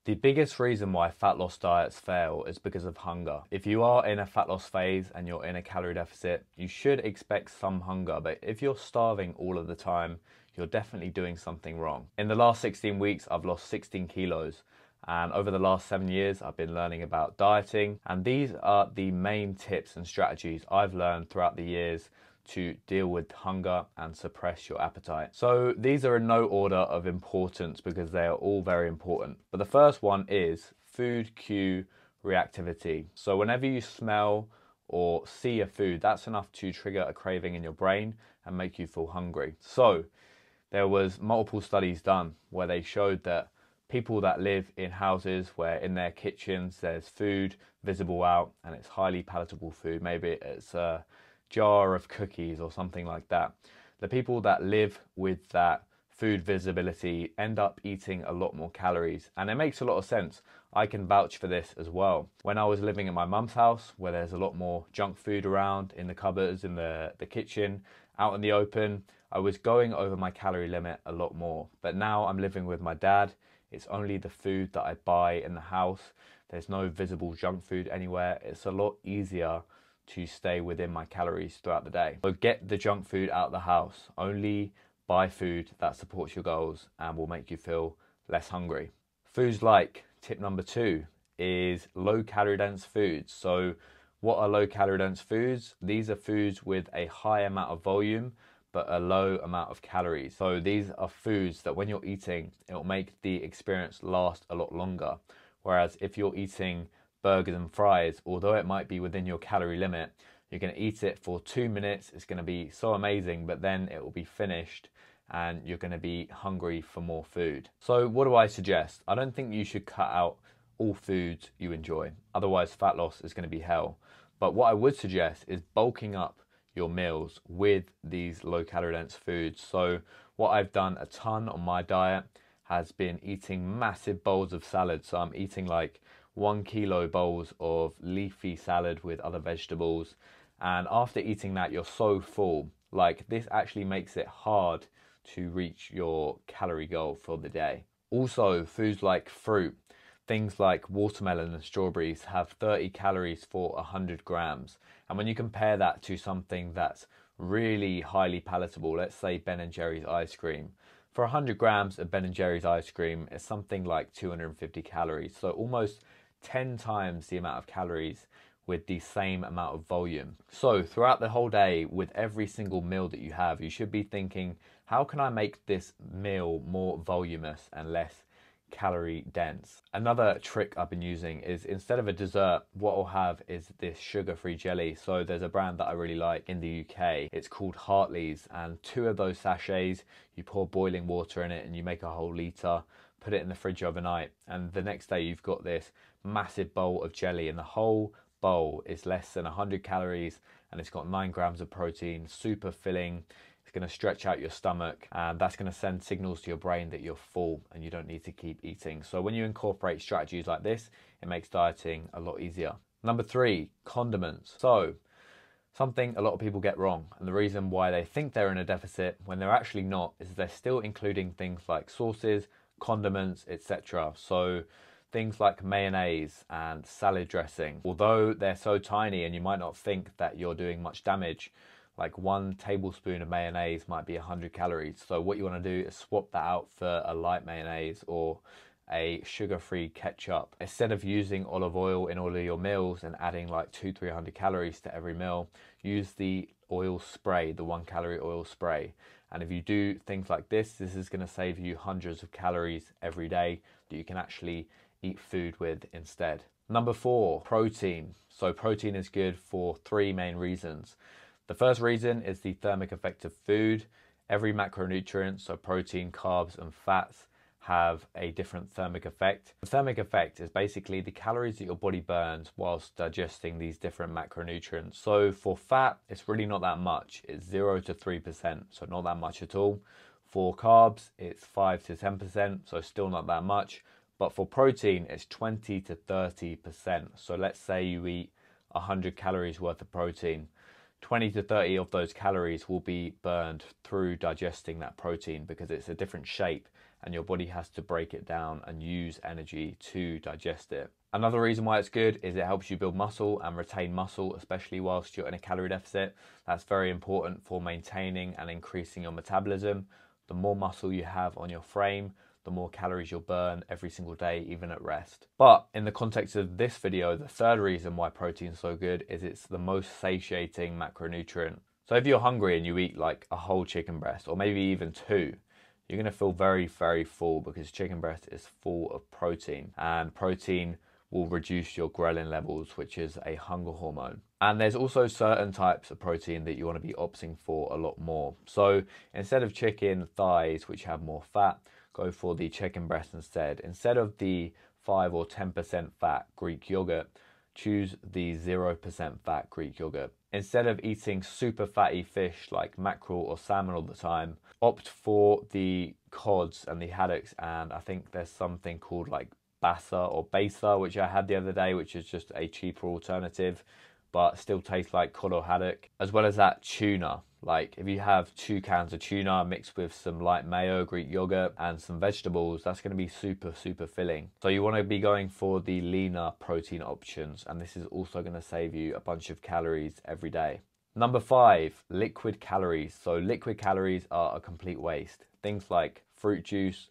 The biggest reason why fat loss diets fail is because of hunger. If you are in a fat loss phase and you're in a calorie deficit, you should expect some hunger, but if you're starving all of the time, you're definitely doing something wrong. In the last 16 weeks, I've lost 16 kilos. And over the last 7 years, I've been learning about dieting. And these are the main tips and strategies I've learned throughout the years to deal with hunger and suppress your appetite. So these are in no order of importance because they are all very important. But the first one is food cue reactivity. So whenever you smell or see a food, that's enough to trigger a craving in your brain and make you feel hungry. So there was multiple studies done where they showed that people that live in houses where in their kitchens there's food visible out and it's highly palatable food, maybe it's a jar of cookies or something like that. The people that live with that food visibility end up eating a lot more calories, and it makes a lot of sense. I can vouch for this as well. When I was living in my mum's house, where there's a lot more junk food around in the cupboards, in the kitchen, out in the open, I was going over my calorie limit a lot more. But now I'm living with my dad. It's only the food that I buy in the house. There's no visible junk food anywhere. It's a lot easier to stay within my calories throughout the day. So get the junk food out of the house. Only buy food that supports your goals and will make you feel less hungry. Foods like, tip number 2 is low calorie dense foods. So what are low calorie dense foods? These are foods with a high amount of volume but a low amount of calories. So these are foods that when you're eating, it'll make the experience last a lot longer. Whereas if you're eating burgers and fries, although it might be within your calorie limit, you're going to eat it for 2 minutes. It's going to be so amazing, but then it will be finished and you're going to be hungry for more food. So what do I suggest? I don't think you should cut out all foods you enjoy. Otherwise, fat loss is going to be hell. But what I would suggest is bulking up your meals with these low calorie dense foods. So what I've done a ton on my diet has been eating massive bowls of salad. So I'm eating like 1 kilo bowls of leafy salad with other vegetables, and after eating that you're so full. Like, this actually makes it hard to reach your calorie goal for the day. Also, foods like fruit, things like watermelon and strawberries have 30 calories for 100 grams, and when you compare that to something that's really highly palatable, let's say Ben & Jerry's ice cream, for 100 grams of Ben & Jerry's ice cream is something like 250 calories, so almost 10 times the amount of calories with the same amount of volume. So throughout the whole day, with every single meal that you have, you should be thinking, how can I make this meal more voluminous and less calorie dense? Another trick I've been using is, instead of a dessert, what I'll have is this sugar-free jelly. So there's a brand that I really like in the UK. It's called Hartley's, and 2 of those sachets, you pour boiling water in it and you make a whole litre, put it in the fridge overnight, and the next day you've got this massive bowl of jelly, and the whole bowl is less than 100 calories and it's got 9 grams of protein, super filling. It's going to stretch out your stomach, and that's going to send signals to your brain that you're full and you don't need to keep eating. So when you incorporate strategies like this, it makes dieting a lot easier. Number 3, condiments. So something a lot of people get wrong, and the reason why they think they're in a deficit when they're actually not is they're still including things like sauces, condiments, etc. So things like mayonnaise and salad dressing, although they're so tiny and you might not think that you're doing much damage, like 1 tablespoon of mayonnaise might be 100 calories. So what you want to do is swap that out for a light mayonnaise or a sugar-free ketchup. Instead of using olive oil in all of your meals and adding like 200-300 calories to every meal, use the oil spray, the 1 calorie oil spray. And if you do things like this is going to save you hundreds of calories every day that you can actually eat food with instead. Number 4, protein. So protein is good for 3 main reasons. The first reason is the thermic effect of food. Every macronutrient, so protein, carbs and fats, have a different thermic effect. The thermic effect is basically the calories that your body burns whilst digesting these different macronutrients. So for fat, it's really not that much. It's 0 to 3%, so not that much at all. For carbs, it's 5 to 10%, so still not that much. But for protein, it's 20 to 30%. So let's say you eat 100 calories worth of protein. 20 to 30 of those calories will be burned through digesting that protein because it's a different shape and your body has to break it down and use energy to digest it. Another reason why it's good is it helps you build muscle and retain muscle, especially whilst you're in a calorie deficit. That's very important for maintaining and increasing your metabolism. The more muscle you have on your frame, the more calories you'll burn every single day, even at rest. But in the context of this video, the third reason why protein is so good is it's the most satiating macronutrient. So if you're hungry and you eat like a whole chicken breast, or maybe even two, you're gonna feel very, very full because chicken breast is full of protein, and protein will reduce your ghrelin levels, which is a hunger hormone. And there's also certain types of protein that you want to be opting for a lot more. So instead of chicken thighs, which have more fat, go for the chicken breast instead. Instead of the 5 or 10% fat Greek yogurt, choose the 0% fat Greek yogurt. Instead of eating super fatty fish like mackerel or salmon all the time, opt for the cods and the haddocks, and I think there's something called like basa, which I had the other day, which is just a cheaper alternative, but still tastes like cod or haddock. As well as that, tuna. Like if you have 2 cans of tuna mixed with some light mayo, Greek yogurt, and some vegetables, that's going to be super, super filling. So you want to be going for the leaner protein options, and this is also going to save you a bunch of calories every day. Number 5, liquid calories. So liquid calories are a complete waste. Things like fruit juice,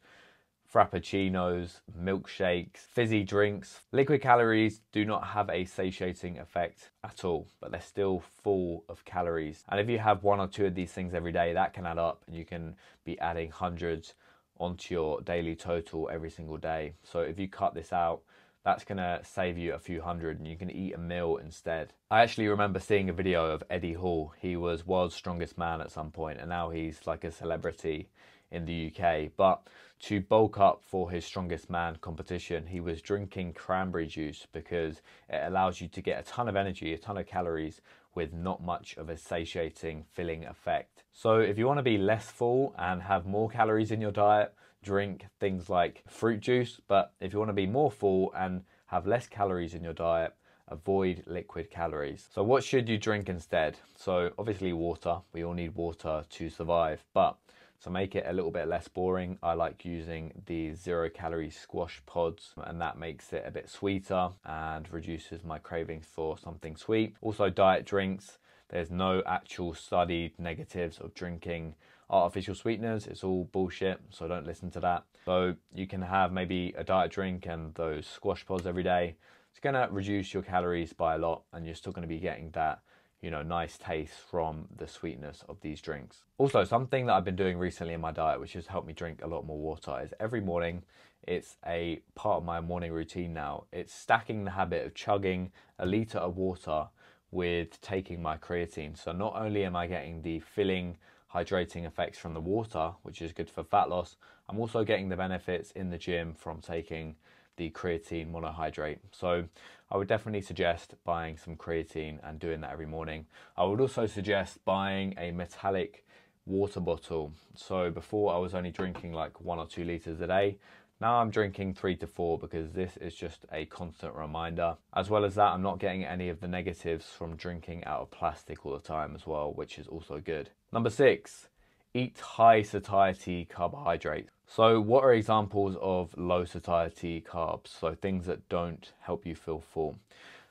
frappuccinos, milkshakes, fizzy drinks. Liquid calories do not have a satiating effect at all, but they're still full of calories. And if you have 1 or 2 of these things every day, that can add up, and you can be adding hundreds onto your daily total every single day. So if you cut this out, that's gonna save you a few hundred, and you can eat a meal instead. I actually remember seeing a video of Eddie Hall. He was world's strongest man at some point, and now he's like a celebrity in the UK. But to bulk up for his strongest man competition, he was drinking cranberry juice because it allows you to get a ton of energy, a ton of calories, with not much of a satiating, filling effect. So if you want to be less full and have more calories in your diet, drink things like fruit juice. But if you want to be more full and have less calories in your diet, avoid liquid calories. So what should you drink instead? So obviously water. We all need water to survive, but to make it a little bit less boring, I like using the 0-calorie squash pods, and that makes it a bit sweeter and reduces my cravings for something sweet. Also diet drinks. There's no actual studied negatives of drinking artificial sweeteners. It's all bullshit, so don't listen to that. So you can have maybe a diet drink and those squash pods every day. It's gonna reduce your calories by a lot, and you're still gonna be getting that, you know, nice taste from the sweetness of these drinks. Also, something that I've been doing recently in my diet, which has helped me drink a lot more water, is every morning, it's a part of my morning routine now. It's stacking the habit of chugging a litre of water with taking my creatine. So not only am I getting the filling, hydrating effects from the water, which is good for fat loss, I'm also getting the benefits in the gym from taking the creatine monohydrate. So I would definitely suggest buying some creatine and doing that every morning. I would also suggest buying a metallic water bottle. So before I was only drinking like 1 or 2 litres a day. Now I'm drinking 3 to 4 because this is just a constant reminder. As well as that, I'm not getting any of the negatives from drinking out of plastic all the time as well, which is also good. Number 6, eat high satiety carbohydrates. So what are examples of low satiety carbs? So things that don't help you feel full.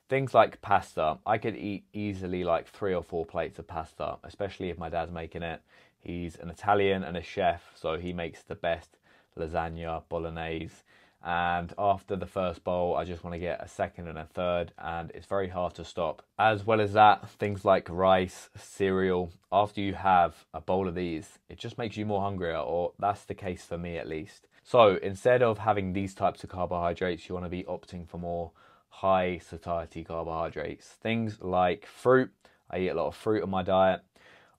Things like pasta. I could eat easily like 3 or 4 plates of pasta, especially if my dad's making it. He's an Italian and a chef, so he makes the best lasagna, bolognese. And after the first bowl, I just want to get a second and a third, and it's very hard to stop. As well as that, things like rice, cereal. After you have a bowl of these, it just makes you more hungrier, or that's the case for me at least. So instead of having these types of carbohydrates, you want to be opting for more high satiety carbohydrates. Things like fruit. I eat a lot of fruit on my diet.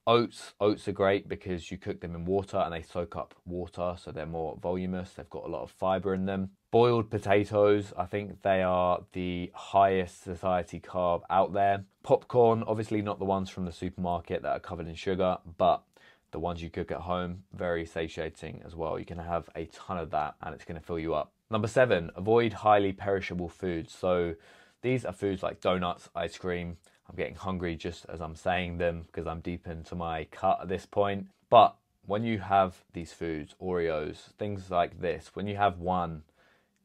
Oats are great because you cook them in water and they soak up water, so they're more voluminous. They've got a lot of fiber in them. Boiled potatoes, I think they are the highest satiety carb out there. Popcorn, obviously not the ones from the supermarket that are covered in sugar, but the ones you cook at home, very satiating as well. You can have a ton of that and it's going to fill you up. Number 7, avoid highly perishable foods. So these are foods like donuts, ice cream. I'm getting hungry just as I'm saying them because I'm deep into my cut at this point. But when you have these foods, Oreos, things like this, when you have one,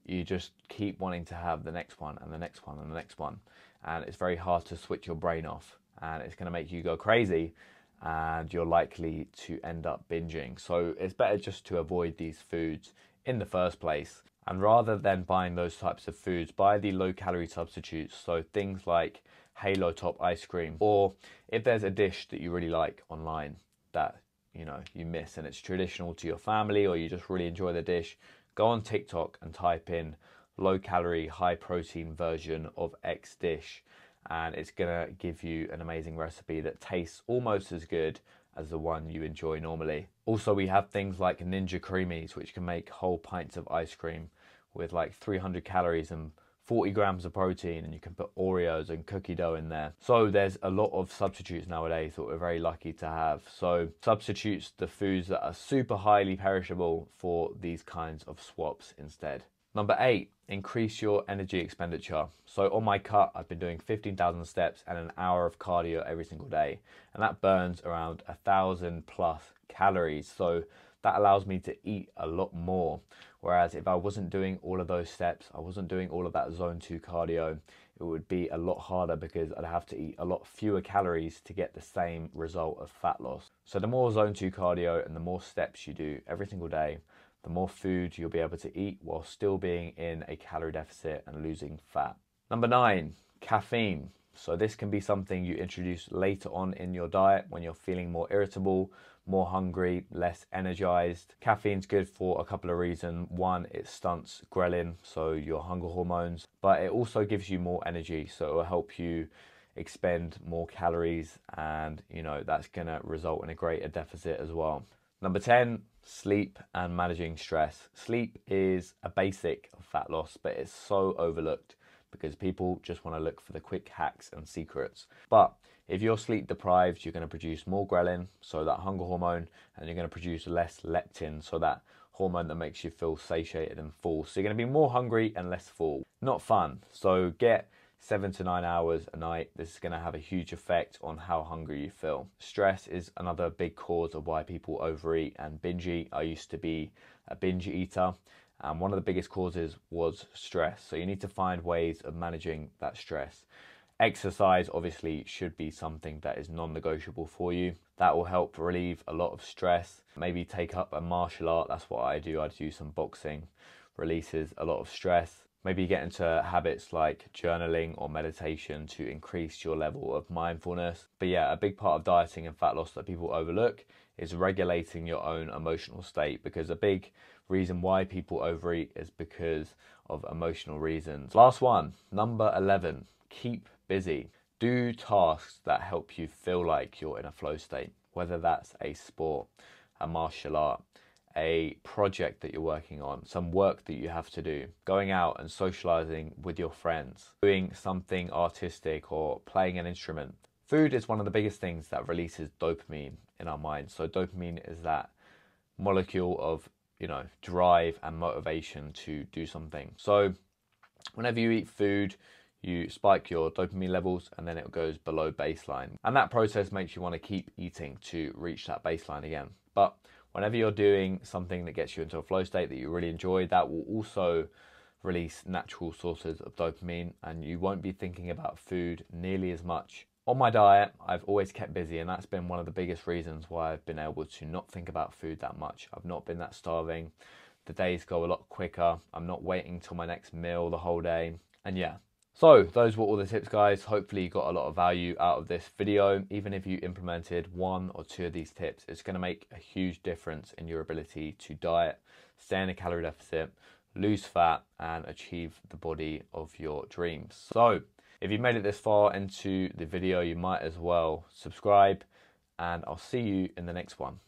you just keep wanting to have the next one and the next one and the next one. And it's very hard to switch your brain off, and it's going to make you go crazy, and you're likely to end up binging. So it's better just to avoid these foods in the first place. And rather than buying those types of foods, buy the low calorie substitutes. So things like Halo Top ice cream, or if there's a dish that you really like online that you miss and it's traditional to your family, or you just really enjoy the dish, go on TikTok and type in low calorie, high protein version of X dish, and it's gonna give you an amazing recipe that tastes almost as good as the one you enjoy normally. Also, we have things like Ninja Creamies, which can make whole pints of ice cream with like 300 calories and 40 grams of protein, and you can put Oreos and cookie dough in there. So there's a lot of substitutes nowadays that we're very lucky to have. So substitutes the foods that are super highly perishable for these kinds of swaps instead. Number 8, increase your energy expenditure. So on my cut, I've been doing 15,000 steps and an hour of cardio every single day. And that burns around 1,000 plus calories. So that allows me to eat a lot more. Whereas if I wasn't doing all of those steps, I wasn't doing all of that zone 2 cardio, it would be a lot harder because I'd have to eat a lot fewer calories to get the same result of fat loss. So the more zone 2 cardio and the more steps you do every single day, the more food you'll be able to eat while still being in a calorie deficit and losing fat. Number 9, caffeine. So this can be something you introduce later on in your diet when you're feeling more irritable, more hungry, less energized. Caffeine's good for a couple of reasons. One, it stunts ghrelin, so your hunger hormones, but it also gives you more energy, so it will help you expend more calories, and that's gonna result in a greater deficit as well. Number 10, sleep and managing stress. Sleep is a basic of fat loss, but it's so overlooked because people just want to look for the quick hacks and secrets. But if you're sleep deprived, you're going to produce more ghrelin, so that hunger hormone, and you're going to produce less leptin, so that hormone that makes you feel satiated and full. So you're going to be more hungry and less full. Not fun. So get 7 to 9 hours a night. This is going to have a huge effect on how hungry you feel. Stress is another big cause of why people overeat and binge eat. I used to be a binge eater, and one of the biggest causes was stress. So you need to find ways of managing that stress. Exercise obviously should be something that is non-negotiable for you. That will help relieve a lot of stress. Maybe take up a martial art. That's what I do. I do some boxing. Releases a lot of stress. Maybe get into habits like journaling or meditation to increase your level of mindfulness. But yeah, a big part of dieting and fat loss that people overlook is regulating your own emotional state, because a big reason why people overeat is because of emotional reasons. Last one, number 11, keep busy. Do tasks that help you feel like you're in a flow state, whether that's a sport, a martial art, a project that you're working on, some work that you have to do, going out and socializing with your friends, doing something artistic or playing an instrument. Food is one of the biggest things that releases dopamine in our minds. So dopamine is that molecule of, drive and motivation to do something. So whenever you eat food, you spike your dopamine levels and then it goes below baseline. And that process makes you want to keep eating to reach that baseline again. But whenever you're doing something that gets you into a flow state that you really enjoy, that will also release natural sources of dopamine, and you won't be thinking about food nearly as much. On my diet, I've always kept busy, and that's been one of the biggest reasons why I've been able to not think about food that much. I've not been that starving. The days go a lot quicker. I'm not waiting till my next meal the whole day. And yeah. So those were all the tips, guys. Hopefully you got a lot of value out of this video. Even if you implemented 1 or 2 of these tips, it's going to make a huge difference in your ability to diet, stay in a calorie deficit, lose fat, and achieve the body of your dreams. So if you made it this far into the video, you might as well subscribe, and I'll see you in the next one.